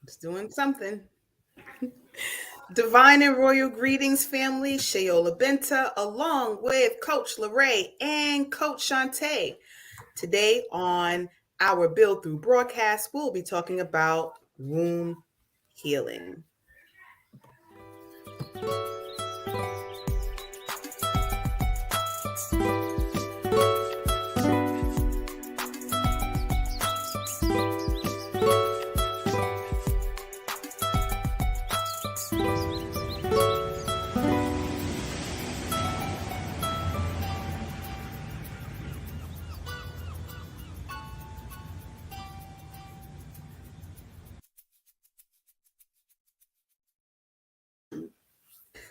It's doing something. Divine and royal greetings, family. Shayola Benta, along with Coach Lorray and Coach Shantae. Today on our Build Through broadcast, we'll be talking about womb healing.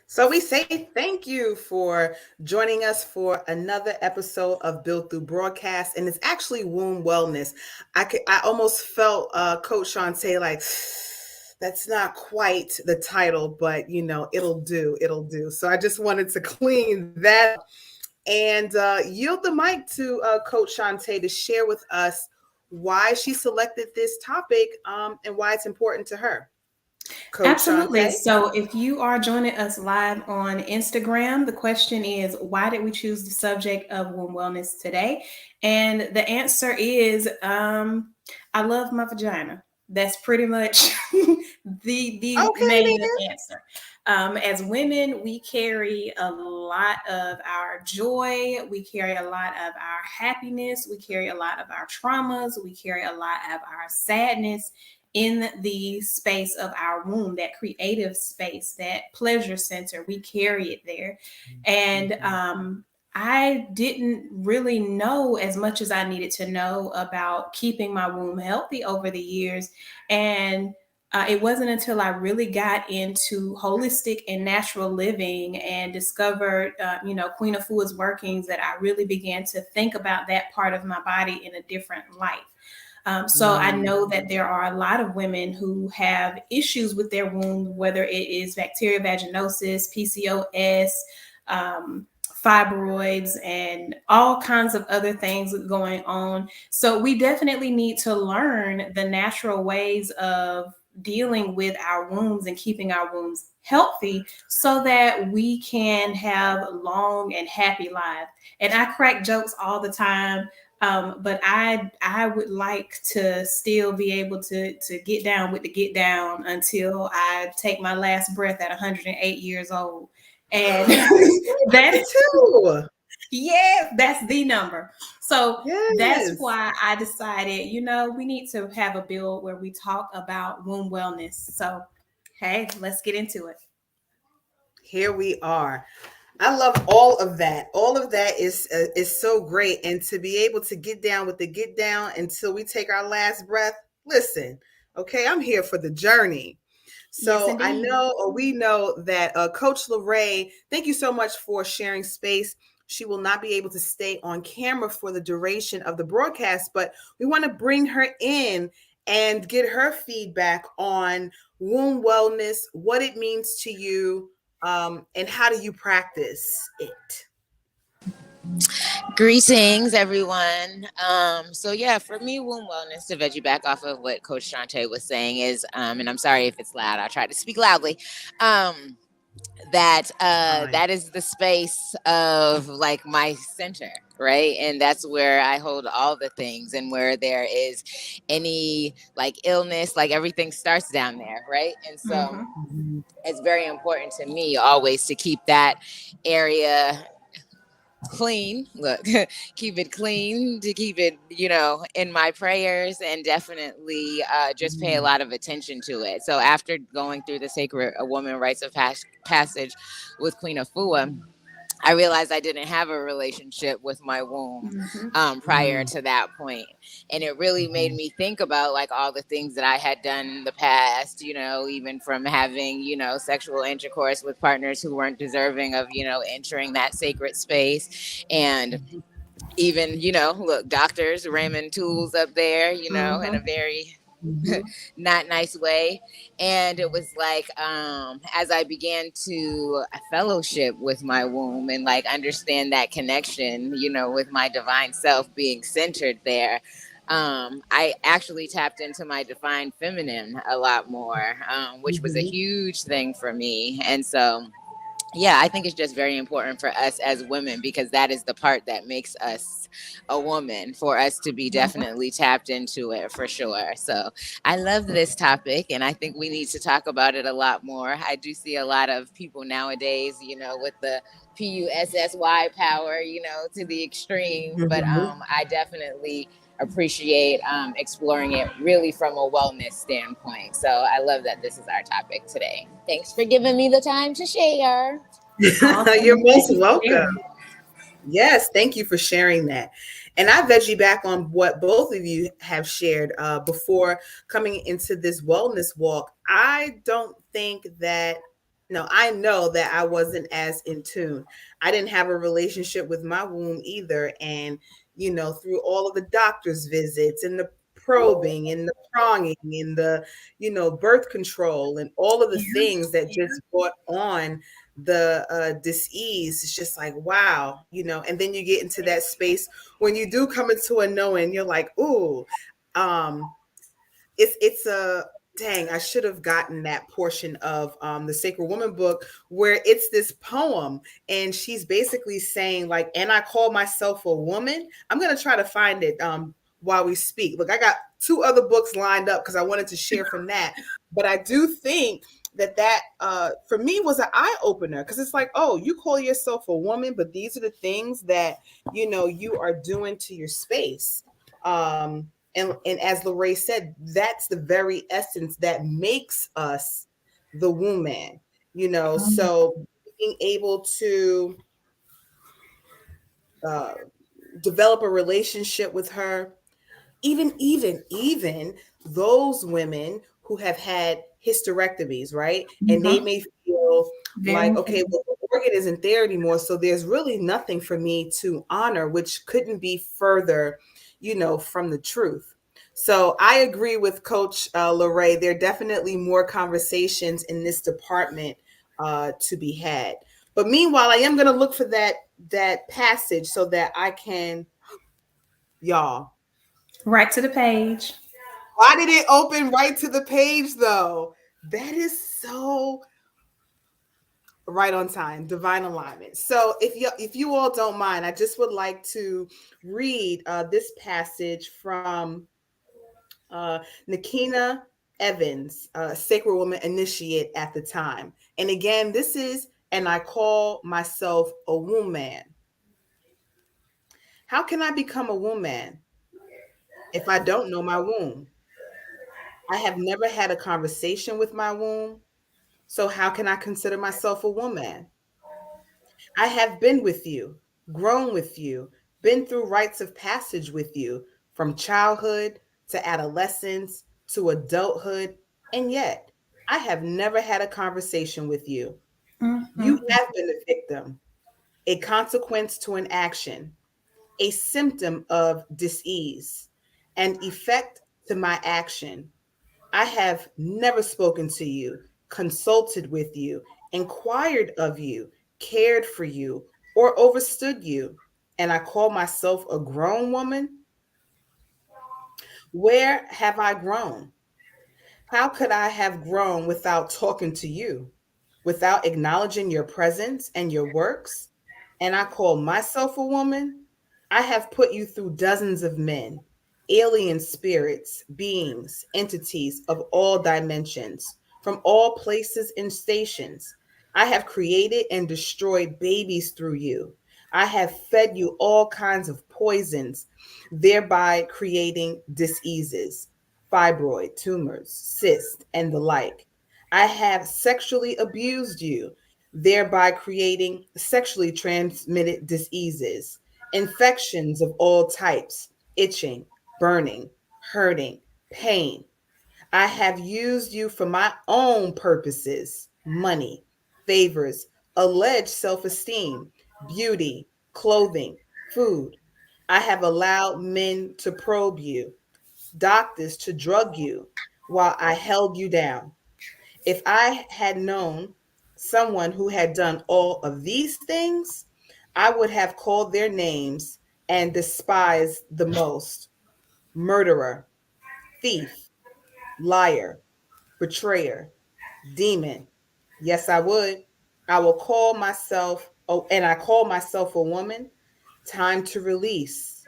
So we say thank you for joining us for another episode of Build Through Broadcast, and it's actually womb wellness. I almost felt Coach Sean say like, that's not quite the title, but it'll do, it'll do. So I just wanted to clean that up and yield the mic to Coach Shantae to share with us why she selected this topic and why it's important to her. Coach Absolutely. Shantae. So, if you are joining us live on Instagram, the question is, why did we choose the subject of womb wellness today? And the answer is, I love my vagina. That's pretty much the Okay, main then. answer. As women, we carry a lot of our joy, we carry a lot of our happiness, we carry a lot of our traumas, we carry a lot of our sadness in the space of our womb, that creative space, that pleasure center. We carry it there. And I didn't really know as much as I needed to know about keeping my womb healthy over the years. And it wasn't until I really got into holistic and natural living and discovered, Queen Afua's workings, that I really began to think about that part of my body in a different light. So I know that there are a lot of women who have issues with their womb, whether it is bacterial vaginosis, PCOS, fibroids, and all kinds of other things going on. So we definitely need to learn the natural ways of dealing with our wombs and keeping our wombs healthy so that we can have long and happy lives. And I crack jokes all the time, but I would like to still be able to get down with the get down until I take my last breath at 108 years old. And Me that's, too. yeah, that's the number. So that's Yes. why I decided, we need to have a build where we talk about womb wellness. So, hey, let's get into it. Here we are. I love all of that. All of that is so great, and to be able to get down with the get down until we take our last breath. Listen, okay, I'm here for the journey. Yes, So I indeed. know, or we know that Coach Lorray, thank you so much for sharing space. She will not be able to stay on camera for the duration of the broadcast, but we want to bring her in and get her feedback on womb wellness, what it means to you, and how do you practice it? Greetings, everyone. So yeah, for me, womb wellness, to veggie back off of what Coach Shante was saying is, and I'm sorry if it's loud. I try to speak loudly. Um, that is the space of like my center, right? And that's where I hold all the things, and where there is any like illness, like everything starts down there, right? And so Mm-hmm. it's very important to me always to keep that area clean. Look, keep it clean, to keep it, in my prayers, and definitely just pay a lot of attention to it. So after going through the sacred a woman rites of passage with Queen Afua, I realized I didn't have a relationship with my womb Mm-hmm. prior to that point. And it really made me think about like all the things that I had done in the past, even from having, sexual intercourse with partners who weren't deserving of, entering that sacred space. And even, look, doctors, Raymond tools up there, in a Mm-hmm. very Mhm. not nice way. And it was like, as I began to fellowship with my womb and like understand that connection, with my divine self being centered there, I actually tapped into my divine feminine a lot more, which was a huge thing for me. And so, yeah, I think it's just very important for us as women, because that is the part that makes us a woman, for us to be definitely tapped into it for sure. So I love this topic, and I think we need to talk about it a lot more. I do see a lot of people nowadays, with the PUSSY power, to the extreme. But I definitely appreciate exploring it really from a wellness standpoint. So I love that this is our topic today. Thanks for giving me the time to share. You're most welcome. Yes, thank you for sharing that. And I veggie back on what both of you have shared before coming into this wellness walk. I don't think that, no, I know that I wasn't as in tune. I didn't have a relationship with my womb either. And, through all of the doctor's visits and the probing and the pronging and the, birth control and all of the things that just brought on the dis-ease, it's just like, wow, and then you get into that space when you do come into a knowing, you're like, ooh, it's a dang, I should have gotten that portion of the Sacred Woman book where it's this poem and she's basically saying like, and I call myself a woman. I'm going to try to find it while we speak. Look, I got 2 other books lined up because I wanted to share from that, but I do think that for me was an eye opener, because it's like, oh, you call yourself a woman, but these are the things that you are doing to your space. And as Lorraine said, that's the very essence that makes us the woman. So being able to develop a relationship with her, even those women who have had hysterectomies, right? And they may feel like, okay, well, the organ isn't there anymore, so there's really nothing for me to honor, which couldn't be further, from the truth. So I agree with Coach Lorraine. There are definitely more conversations in this department to be had. But meanwhile, I am going to look for that passage so that I can, y'all. Right to the page. Why did it open right to the page though? That is so right on time, divine alignment. So if you all don't mind, I just would like to read this passage from Nikina Evans, Sacred Woman Initiate at the time. And again, this is, and I call myself a woman. How can I become a woman if I don't know my womb? I have never had a conversation with my womb. So how can I consider myself a woman? I have been with you, grown with you, been through rites of passage with you, from childhood to adolescence to adulthood, and yet I have never had a conversation with you. You have been a victim, a consequence to an action, a symptom of dis-ease, an effect to my action. I have never spoken to you, consulted with you, inquired of you, cared for you, or overstood you, and I call myself a grown woman? Where have I grown? How could I have grown without talking to you, without acknowledging your presence and your works? And I call myself a woman? I have put you through dozens of men, alien spirits, beings, entities of all dimensions, from all places and stations. I have created and destroyed babies through you. I have fed you all kinds of poisons, thereby creating diseases, fibroid, tumors, cysts, and the like. I have sexually abused you, thereby creating sexually transmitted diseases, infections of all types, itching, burning, hurting, pain. I have used you for my own purposes, money, favors, alleged self esteem, beauty, clothing, food. I have allowed men to probe you, doctors to drug you while I held you down. If I had known someone who had done all of these things, I would have called their names and despised the most. murderer, thief, liar, betrayer, demon. Yes, I would. I will call myself, oh, and I call myself a woman. Time to release,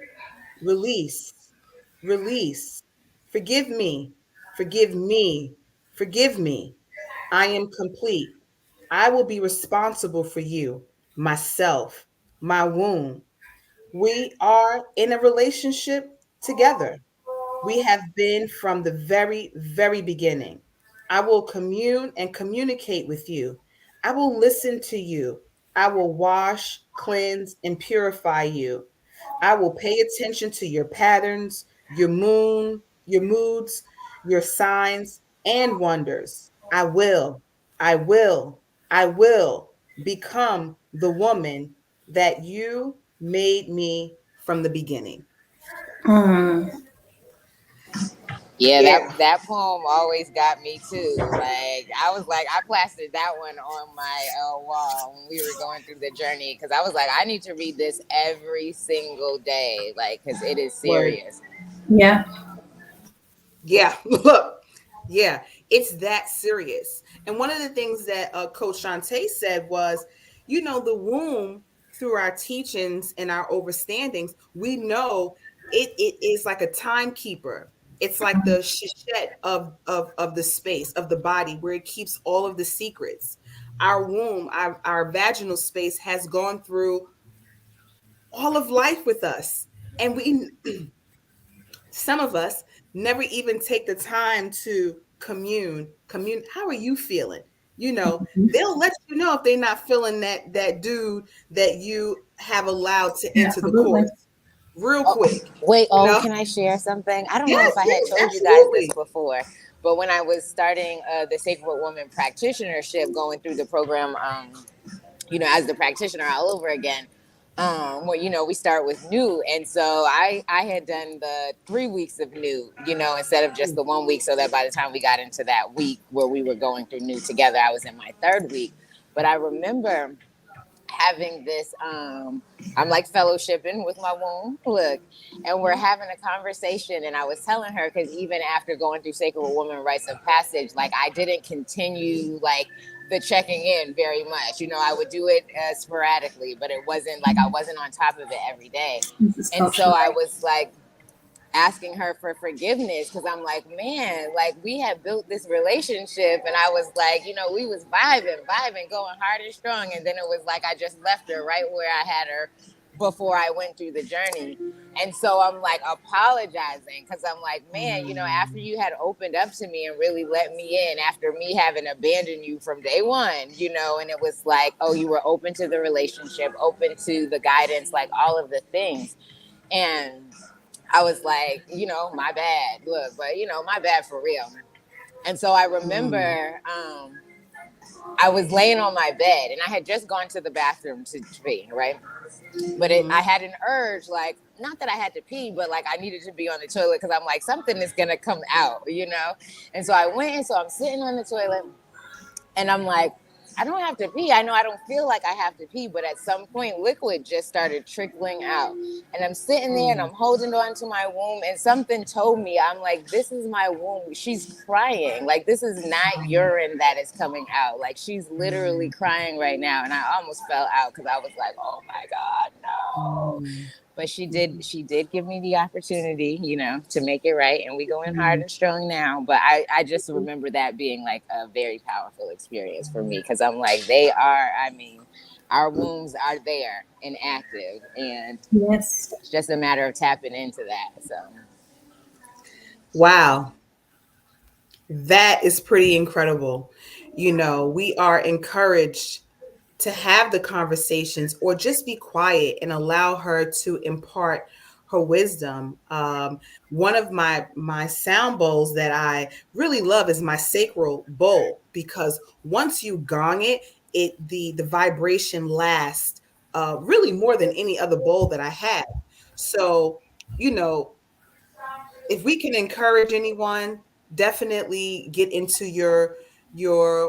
release, release. Forgive me, forgive me, forgive me. I am complete. I will be responsible for you, myself, my womb. We are in a relationship together. We have been from the very, very beginning. I will commune and communicate with you. I will listen to you. I will wash, cleanse, and purify you. I will pay attention to your patterns, your moods, your signs, and wonders. I will, I will become the woman that you made me from the beginning. Mm. Yeah, Yeah. that poem always got me too. Like I was like, I plastered that one on my wall when we were going through the journey because I was like, I need to read this every single day, like because it is Word. serious. Yeah. Yeah, look, yeah, it's that serious. And one of the things that Coach Shantae said was, the womb, through our teachings and our overstandings, we know it is like a timekeeper. It's like the shishette of the space of the body where it keeps all of the secrets. Our womb, our vaginal space has gone through all of life with us. And we some of us never even take the time to commune. How are you feeling? They'll let you know if they're not feeling that dude that you have allowed to enter the Absolutely. course real Oh, quick. wait, you oh, know can I share something? I don't know yes, if I had yes, told you guys this absolutely. before, but when I was starting the Sacred Woman practitionership, going through the program, as the practitioner all over again. Well, we start with new, and so I had done the 3 weeks of new, instead of just the 1 week, so that by the time we got into that week where we were going through new together, I was in my third week. But I remember having this I'm like fellowshipping with my womb, look, and we're having a conversation, and I was telling her, because even after going through Sacred Woman rites of passage, like I didn't continue like the checking in very much. I would do it sporadically, but it wasn't like I wasn't on top of it every day. This is And so culture. I was like asking her for forgiveness, because I'm like, man, like we had built this relationship, and I was like, we was vibing, going hard and strong, and then it was like I just left her right where I had her before I went through the journey. And so I'm like apologizing, because I'm like, man, after you had opened up to me and really let me in, after me having abandoned you from day one, and it was like, oh, you were open to the relationship, open to the guidance, like all of the things. And I was like, my bad. Look, but my bad for real. And so I Mm, remember I was laying on my bed, and I had just gone to the bathroom to pee, right? But I mhm, had an urge, like, not that I had to pee, but like I needed to be on the toilet, because I'm like, something is gonna come out. And so I went, and so I'm sitting on the toilet, and I'm like, I don't have to pee. I know I don't feel like I have to pee, but at some point, liquid just started trickling out. And I'm sitting there, and mm, I'm holding on to my womb, and something told me, I'm like, this is my womb. She's crying. Like, this is not urine that is coming out. Like, she's literally crying right now. And I almost fell out, because I was like, oh my God, no. mm, But mhm, she did give me the opportunity, to make it right, and we going hard mhm. and strong now. But I just remember that being like a very powerful experience for me, because I'm like, they are, I mean, our wombs are there and active, and Yes. it's just a matter of tapping into that. So Wow, that is pretty incredible. We are encouraged to have the conversations or just be quiet and allow her to impart her wisdom. One of my sound bowls that I really love is my sacral bowl, because once you gong it, the vibration lasts really more than any other bowl that I have. So, you know, if we can encourage anyone, definitely get into your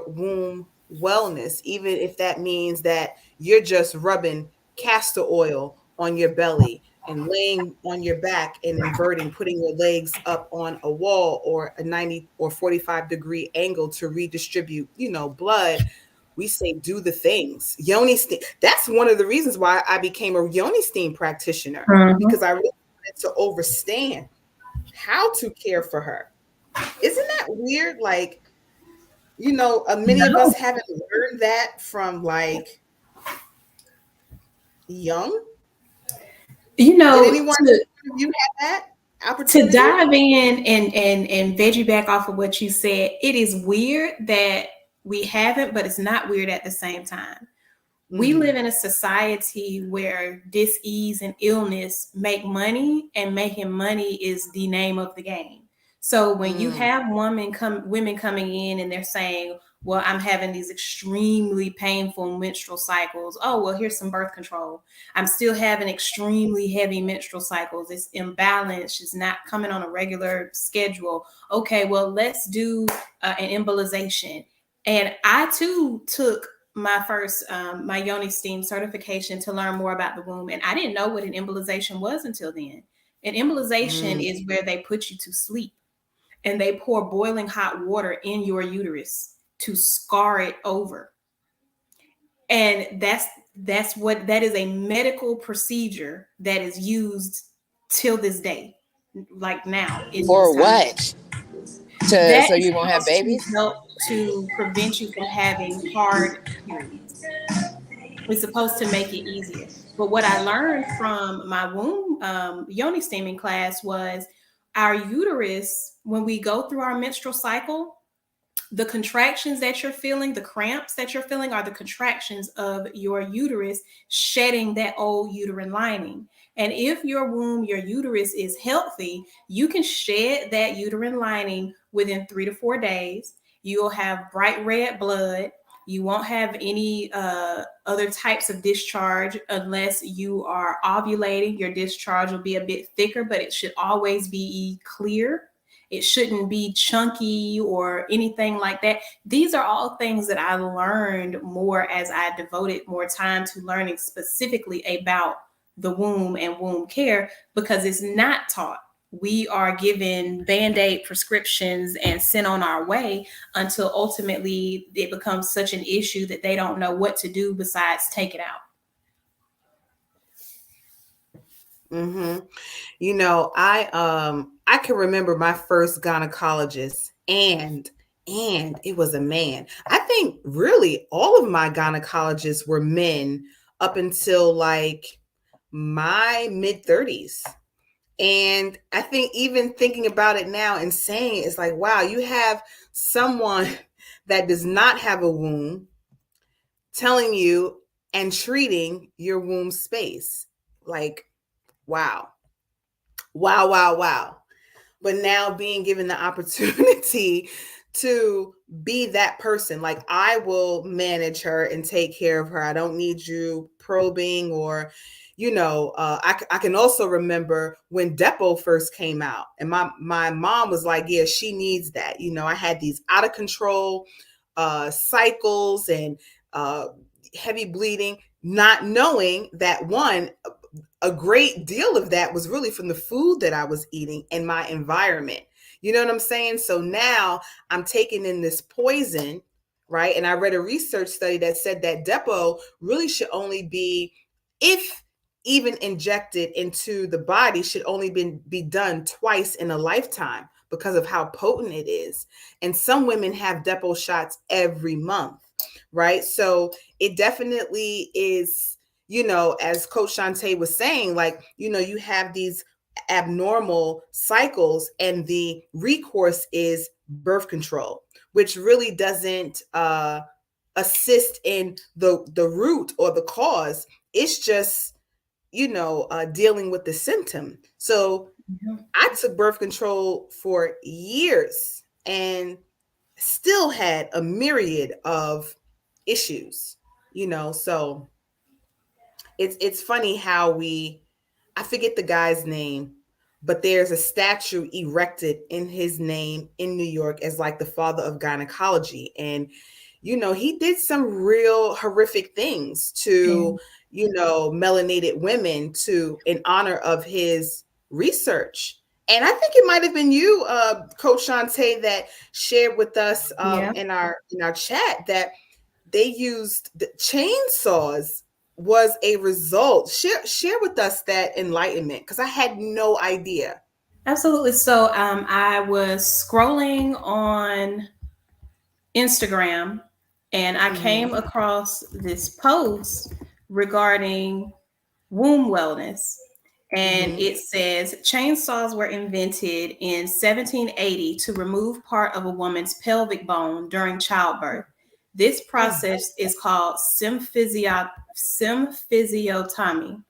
womb wellness, even if that means that you're just rubbing castor oil on your belly and laying on your back and inverting, putting your legs up on a wall or a 90 or 45-degree angle to redistribute, blood, we say do the things. Yoni steam. That's one of the reasons why I became a yoni steam practitioner, because I really wanted to understand how to care for her. Isn't that weird? Like, many of us haven't learned that from like young. Did anyone you have that opportunity? To dive in and veggie back off of what you said, it is weird that we haven't, but it's not weird at the same time. We live in a society where dis-ease and illness make money, and making money is the name of the game. So when you have women coming in and they're saying, well, I'm having these extremely painful menstrual cycles. Oh, well, here's some birth control. I'm still having extremely heavy menstrual cycles. It's imbalanced. It's not coming on a regular schedule. Okay, well, let's do an embolization. And I too took my first my yoni steam certification to learn more about the womb, and I didn't know what an embolization was until then. An embolization is where they put you to sleep and they pour boiling hot water in your uterus to scar it over. And that is a medical procedure that is used till this day, like now. For what? So you won't have babies? Help to prevent you from having hard periods. It's supposed to make it easier. But what I learned from my womb yoni steaming class was our uterus, when we go through our menstrual cycle, the contractions that you're feeling, the cramps that you're feeling, are the contractions of your uterus shedding that old uterine lining. And if your womb, your uterus is healthy, you can shed that uterine lining within 3 to 4 days. You'll have bright red blood. You won't have any other types of discharge unless you are ovulating. Your discharge will be a bit thicker, but it should always be clear. It shouldn't be chunky or anything like that. These are all things that I learned more as I devoted more time to learning specifically about the womb and womb care, because it's not taught. We are given Band-Aid prescriptions and sent on our way until ultimately it becomes such an issue that they don't know what to do besides take it out. I can remember my first gynecologist, and it was a man. I think really all of my gynecologists were men up until like my mid-30s. And I think even thinking about it now and saying it, it's like, wow, you have someone that does not have a womb telling you and treating your womb space. Like, wow. But now being given the opportunity to be that person, like, I will manage her and take care of her. I don't need you probing or, I can also remember when Depo first came out, and my mom was like, yeah, she needs that. I had these out of control cycles and heavy bleeding, not knowing that a great deal of that was really from the food that I was eating and my environment. You know what I'm saying? So now I'm taking in this poison, right? And I read a research study that said that Depo really should only be, if even injected into the body, should only be done twice in a lifetime because of how potent it is. And some women have Depo shots every month, right? So it definitely is, as Coach Shantae was saying, like, you have these abnormal cycles and the recourse is birth control, which really doesn't assist in the root or the cause. It's just, dealing with the symptom. So I took birth control for years and still had a myriad of issues, so it's funny how I forget the guy's name, but there's a statue erected in his name in New York as like the father of gynecology. And, he did some real horrific things to, melanated women in honor of his research. And I think it might have been you, Coach Shantae, that shared with us in our chat that they used the chainsaws was a result. Share with us that enlightenment, because I had no idea. Absolutely. So I was scrolling on Instagram and I came across this post regarding womb wellness. And it says chainsaws were invented in 1780 to remove part of a woman's pelvic bone during childbirth. This process is called symphysiotomy.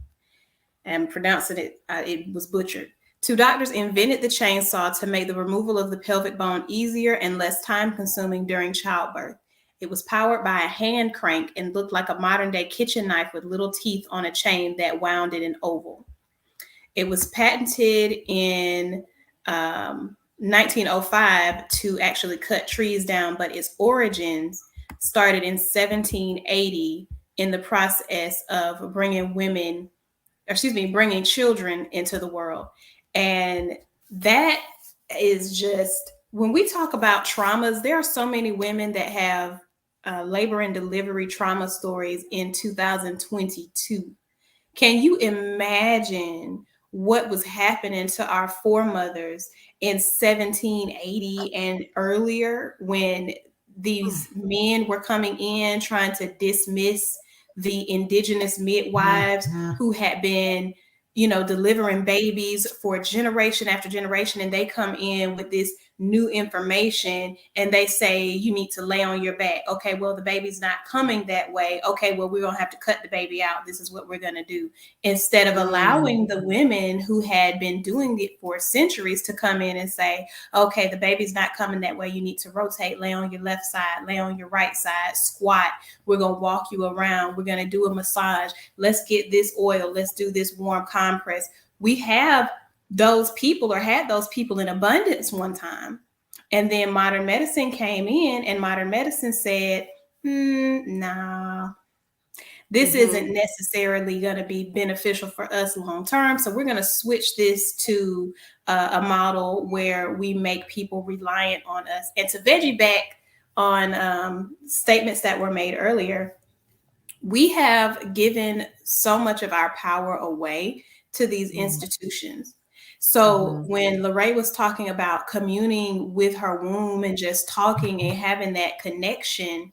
And pronouncing it, it was butchered. Two doctors invented the chainsaw to make the removal of the pelvic bone easier and less time consuming during childbirth. It was powered by a hand crank and looked like a modern day kitchen knife with little teeth on a chain that wound in an oval. It was patented in 1905 to actually cut trees down, but its origins started in 1780 in the process of bringing children into the world. And that is just, when we talk about traumas, there are so many women that have labor and delivery trauma stories in 2022. Can you imagine what was happening to our foremothers in 1780 and earlier, when these men were coming in trying to dismiss the indigenous midwives who had been, delivering babies for generation after generation, and they come in with this new information and they say you need to lay on your back. Okay, well, the baby's not coming that way. Okay, well, we're gonna have to cut the baby out. This is what we're gonna do, instead of allowing the women who had been doing it for centuries to come in and say, okay, the baby's not coming that way. You need to rotate, lay on your left side, lay on your right side, squat. We're gonna walk you around. We're gonna do a massage. Let's get this oil. Let's do this warm compress. We have those people, or had those people, in abundance one time. And then modern medicine came in, and modern medicine said, nah, this isn't necessarily going to be beneficial for us long term. So we're going to switch this to a model where we make people reliant on us. And to veggie back on statements that were made earlier, we have given so much of our power away to these institutions. So when Lorraine was talking about communing with her womb and just talking and having that connection,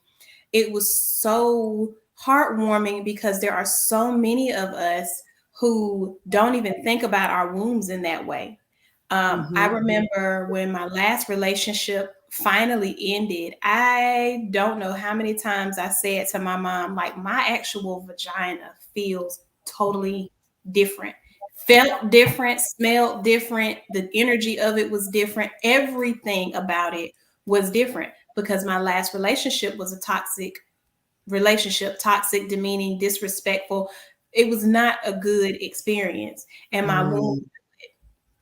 it was so heartwarming, because there are so many of us who don't even think about our wombs in that way. I remember when my last relationship finally ended, I don't know how many times I said to my mom, like, my actual vagina feels totally different. Felt different, smelled different. The energy of it was different. Everything about it was different, because my last relationship was a toxic relationship, toxic, demeaning, disrespectful. It was not a good experience. And my womb.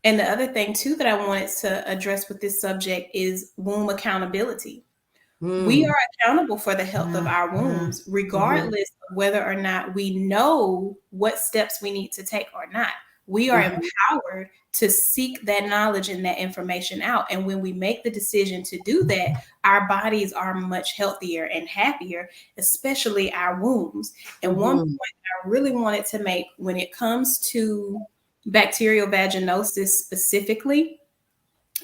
And the other thing too that I wanted to address with this subject is womb accountability. We are accountable for the health of our wombs, regardless of whether or not we know what steps we need to take or not. We are empowered to seek that knowledge and that information out. And when we make the decision to do that, our bodies are much healthier and happier, especially our wombs. And one point I really wanted to make when it comes to bacterial vaginosis specifically,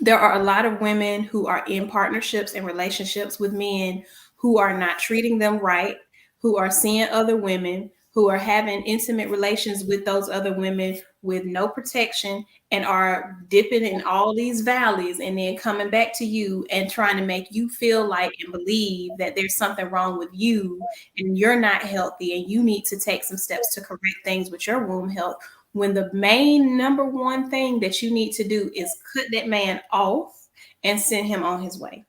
there are a lot of women who are in partnerships and relationships with men who are not treating them right, who are seeing other women, who are having intimate relations with those other women with no protection, and are dipping in all these valleys and then coming back to you and trying to make you feel like and believe that there's something wrong with you and you're not healthy and you need to take some steps to correct things with your womb health, when the main number one thing that you need to do is cut that man off and send him on his way.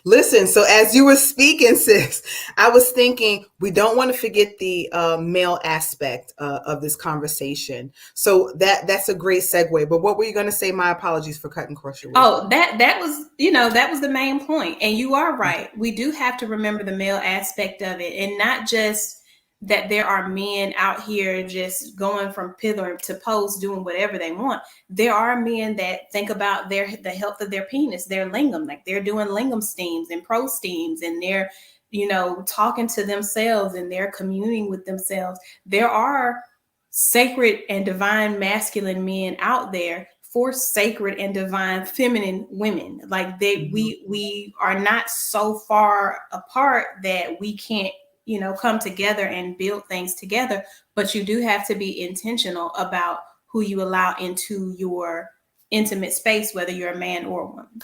Listen, so as you were speaking, sis, I was thinking we don't want to forget the male aspect of this conversation. So that's a great segue. But what were you going to say? My apologies for cutting across your way. Oh, that was, that was the main point. And you are right. We do have to remember the male aspect of it, and not just that there are men out here just going from pillar to post doing whatever they want. There are men that think about the health of their penis, their lingam, like they're doing lingam steams and pro steams, and they're, you know, talking to themselves and they're communing with themselves. There are sacred and divine masculine men out there for sacred and divine feminine women. Like we are not so far apart that we can't, you know, come together and build things together, but you do have to be intentional about who you allow into your intimate space, whether you're a man or a woman.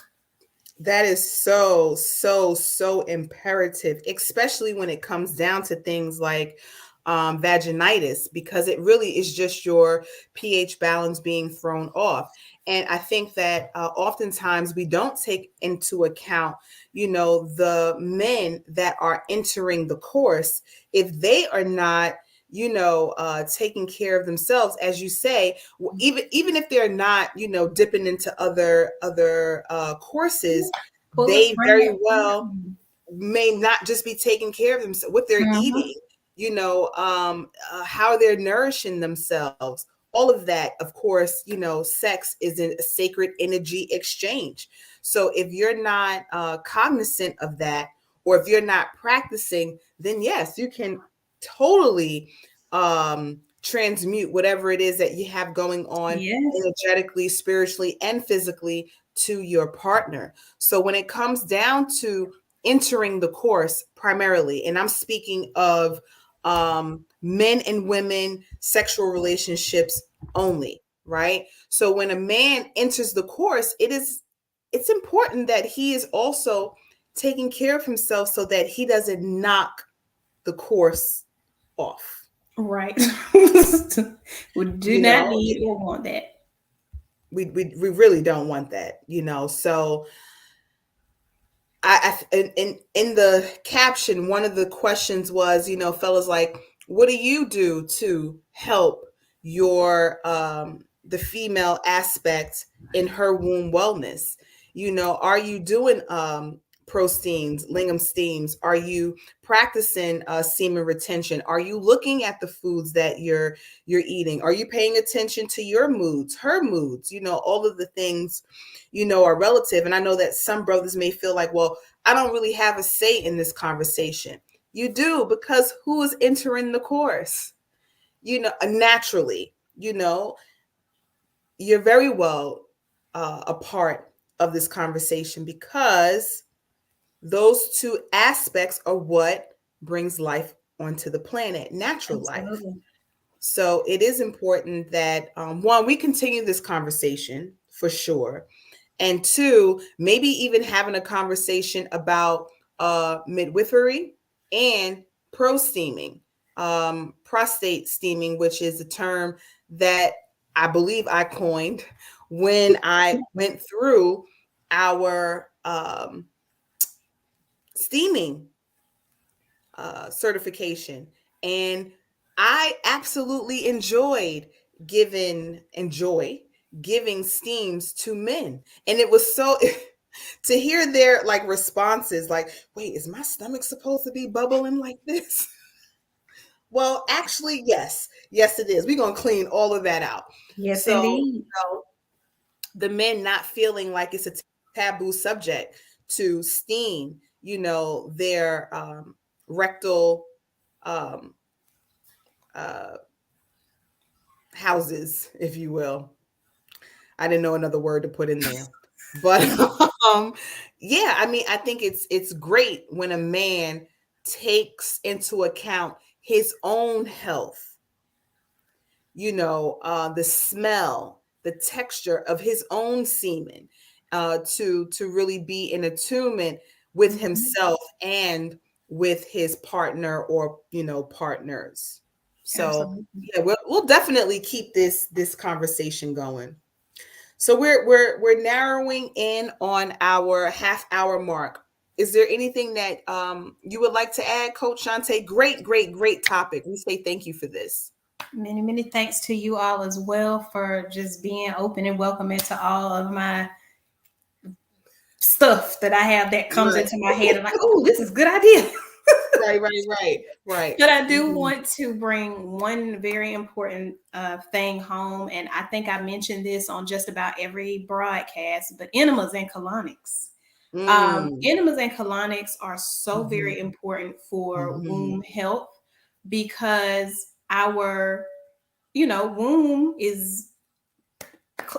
That is so imperative, especially when it comes down to things like vaginitis, because it really is just your pH balance being thrown off. And I think that oftentimes we don't take into account, you know, the men that are entering the course, if they are not, you know, taking care of themselves, as you say, even if they're not, you know, dipping into other courses, they very well may not just be taking care of themselves, what they're eating, you know, how they're nourishing themselves. All of that, of course, you know, sex is a sacred energy exchange. So if you're not cognizant of that, or if you're not practicing, then yes, you can totally transmute whatever it is that you have going on energetically, spiritually, and physically to your partner. So when it comes down to entering the course primarily, and I'm speaking of men and women sexual relationships only, right? So when a man enters the course, it's important that he is also taking care of himself so that he doesn't knock the course off. Right. We do not need or want that. We really don't want that, you know. So I in the caption, one of the questions was, you know, fellas, like, what do you do to help your the female aspect in her womb wellness? You know, are you doing pro steams, lingam steams? Are you practicing semen retention? Are you looking at the foods that you're eating? Are you paying attention to your moods, her moods? You know, all of the things, you know, are relative. And I know that some brothers may feel like, well, I don't really have a say in this conversation. You do, because who is entering the course? You know, naturally, you know, you're very well a part of this conversation, because those two aspects are what brings life onto the planet, natural life. So it is important that one, we continue this conversation for sure. And two, maybe even having a conversation about midwifery and pro steaming, prostate steaming, which is a term that I believe I coined when I went through our steaming certification. And I absolutely enjoyed giving steams to men. And it was so to hear their like responses, like, wait, is my stomach supposed to be bubbling like this? Well, actually, yes, it is. We're going to clean all of that out. Yes, so, indeed. You know, the men not feeling like it's a taboo subject to steam, you know, their rectal houses, if you will. I didn't know another word to put in there. But yeah, I mean, I think it's great when a man takes into account his own health, you know, the smell, the texture of his own semen, to really be in attunement with himself and with his partner, or, you know, partners. So absolutely. Yeah, we'll definitely keep this conversation going. So we're narrowing in on our half-hour mark. Is there anything that you would like to add, Coach Shante? Great topic. We say thank you for this. Many thanks to you all as well for just being open and welcoming to all of my stuff that I have that comes into my head. I'm like, oh, this is a good idea. Right. But I do Mhm. want to bring one very important thing home, and I think I mentioned this on just about every broadcast, but enemas and colonics. Mm. Enemas and colonics are so Mhm. very important for Mhm. womb health because our, womb is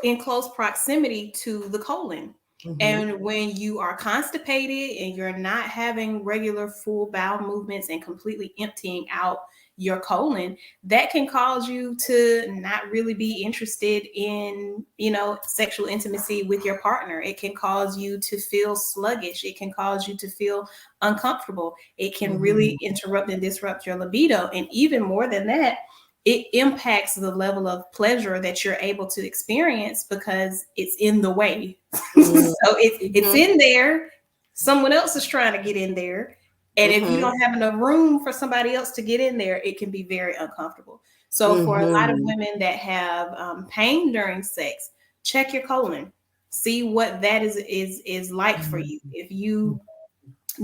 in close proximity to the colon. Mhm. And when you are constipated and you're not having regular full bowel movements and completely emptying out your colon, that can cause you to not really be interested in, sexual intimacy with your partner. It can cause you to feel sluggish. It can cause you to feel uncomfortable. It can Mhm. really interrupt and disrupt your libido. And even more than that, it impacts the level of pleasure that you're able to experience because it's in the way. Mhm. So it's in there. Someone else is trying to get in there. And if you Mhm. don't have enough room for somebody else to get in there, it can be very uncomfortable. So for a lot of Mhm. women that have pain during sex, check your colon. See what that is like for you. If you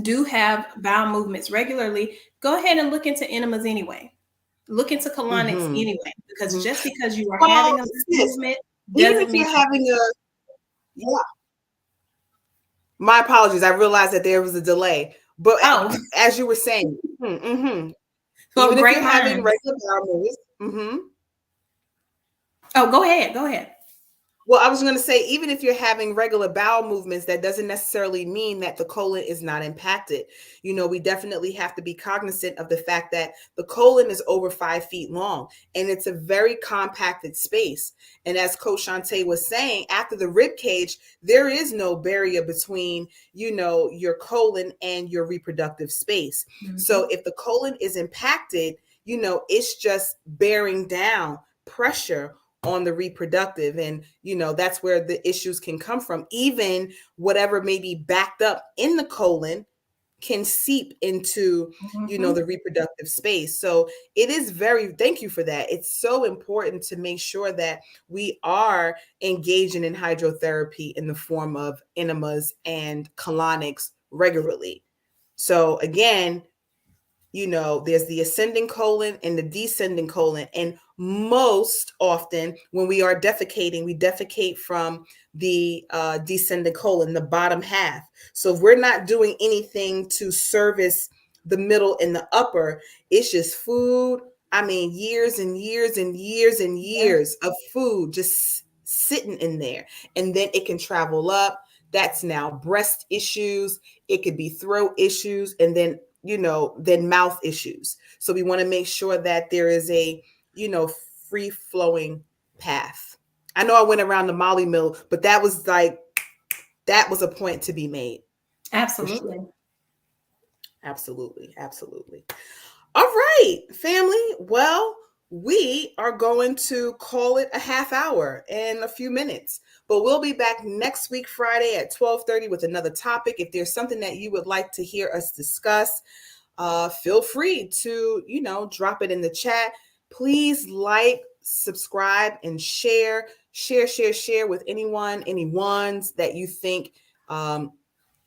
do have bowel movements regularly, go ahead and look into enemas anyway. Look into colonics Mhm. anyway, because Mhm. just because you are Well, having a sis, movement even doesn't if mean you're having a, yeah, my apologies. I realized that there was a delay, but oh, as you were saying, well, even if great you're having minds. regular bowel movements, Oh, go ahead. Go ahead. well, I was going to say, even if you're having regular bowel movements, that doesn't necessarily mean that the colon is not impacted. We definitely have to be cognizant of the fact that the colon is over 5 feet long and it's a very compacted space. And as Coach Shantae was saying, after the rib cage, there is no barrier between, your colon and your reproductive space. So Mhm. if the colon is impacted, it's just bearing down pressure on the reproductive, and that's where the issues can come from. Even whatever may be backed up in the colon can seep into Mhm. the reproductive space. So it is very, thank you for that. It's so important to make sure that we are engaging in hydrotherapy in the form of enemas and colonics regularly. So again, there's the ascending colon and the descending colon. And most often when we are defecating, we defecate from the descending colon, the bottom half. So if we're not doing anything to service the middle and the upper, it's just food. I mean, years and years and years and Yeah. years of food just sitting in there. And then it can travel up. That's now breast issues. It could be throat issues. And then mouth issues. So we want to make sure that there is a, free flowing path. I know I went around the Molly Mill, but that was a point to be made for sure. Absolutely. Absolutely. Absolutely. All right, family. Well, we are going to call it a half hour in a few minutes, but we'll be back next week, Friday at 12:30 with another topic. If there's something that you would like to hear us discuss, feel free to, drop it in the chat. Please like, subscribe, and share with anyone's that you think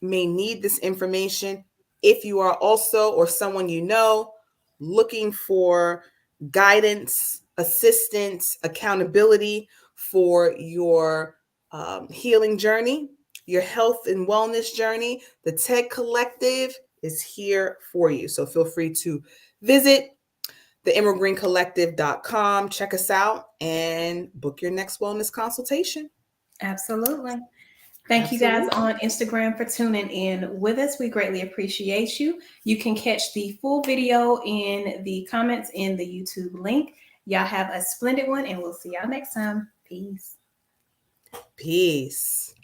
may need this information. If you are also, or someone looking for guidance, assistance, accountability for your healing journey, your health and wellness journey, the TED Collective is here for you. So feel free to visit theemeraldgreencollective.com, check us out, and book your next wellness consultation. Absolutely. Thank you guys Absolutely. on Instagram for tuning in with us. We greatly appreciate you. You can catch the full video in the comments in the YouTube link. Y'all have a splendid one, and we'll see y'all next time. Peace. Peace.